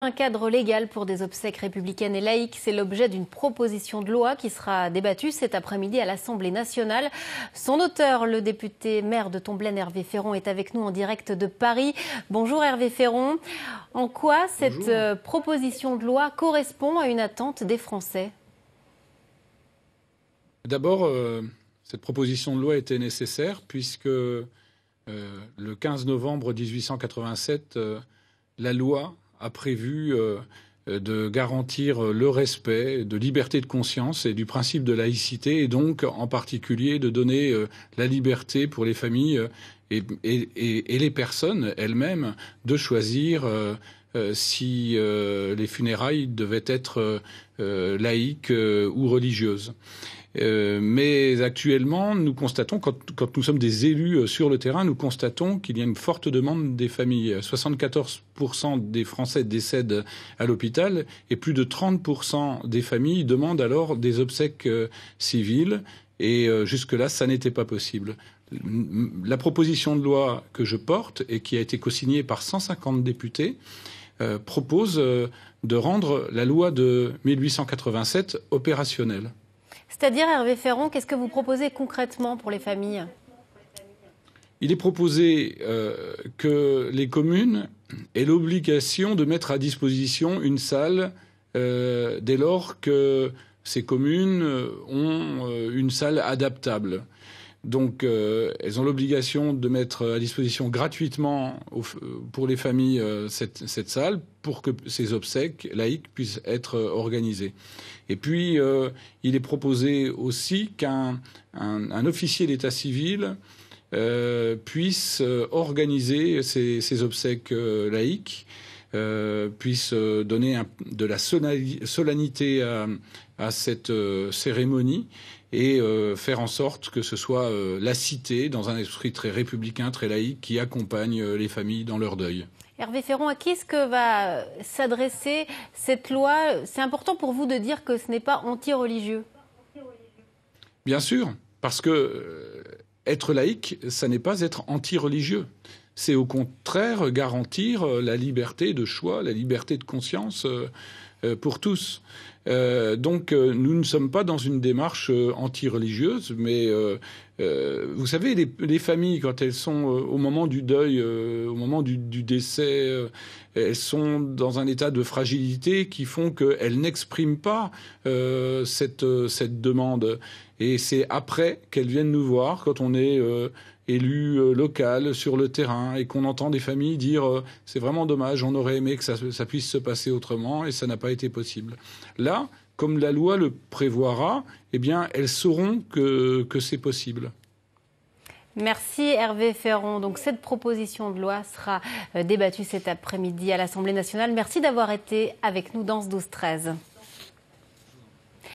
Un cadre légal pour des obsèques républicaines et laïques, c'est l'objet d'une proposition de loi qui sera débattue cet après-midi à l'Assemblée nationale. Son auteur, le député maire de Tomblaine, Hervé Féron, est avec nous en direct de Paris. Bonjour Hervé Féron. En quoi cette proposition de loi correspond à une attente des Français? D'abord, cette proposition de loi était nécessaire puisque le 15 novembre 1887, la loi a prévu de garantir le respect de liberté de conscience et du principe de laïcité, et donc en particulier de donner la liberté pour les familles et les personnes elles-mêmes de choisir si les funérailles devaient être laïques ou religieuses. Mais actuellement, nous constatons, quand nous sommes des élus sur le terrain, nous constatons qu'il y a une forte demande des familles. 74% des Français décèdent à l'hôpital et plus de 30% des familles demandent alors des obsèques civiles. Et jusque-là, ça n'était pas possible. La proposition de loi que je porte et qui a été cosignée par 150 députés propose de rendre la loi de 1887 opérationnelle. C'est-à-dire, Hervé Féron, qu'est-ce que vous proposez concrètement pour les familles? Il est proposé que les communes aient l'obligation de mettre à disposition une salle dès lors que ces communes ont une salle adaptable. Donc, elles ont l'obligation de mettre à disposition gratuitement pour les familles cette salle pour que ces obsèques laïques puissent être organisées. Et puis, il est proposé aussi qu'un officier d'état civil puisse organiser ces obsèques laïques, puisse donner de la solennité à cette cérémonie et faire en sorte que ce soit la cité, dans un esprit très républicain, très laïque, qui accompagne les familles dans leur deuil. Hervé Féron, à qui est-ce que va s'adresser cette loi? C'est important pour vous de dire que ce n'est pas anti-religieux. Bien sûr, parce que être laïque, ça n'est pas être anti-religieux. C'est au contraire garantir la liberté de choix, la liberté de conscience pour tous. Donc nous ne sommes pas dans une démarche anti-religieuse, mais vous savez, les familles, quand elles sont au moment du deuil, au moment du décès, elles sont dans un état de fragilité qui font qu'elles n'expriment pas cette demande. Et c'est après qu'elles viennent nous voir, quand on est élu local sur le terrain et qu'on entend des familles dire c'est vraiment dommage, on aurait aimé que ça puisse se passer autrement et ça n'a pas été possible. Là, comme la loi le prévoira, eh bien, elles sauront que c'est possible. Merci Hervé Féron. Donc cette proposition de loi sera débattue cet après-midi à l'Assemblée nationale. Merci d'avoir été avec nous dans ce 12-13.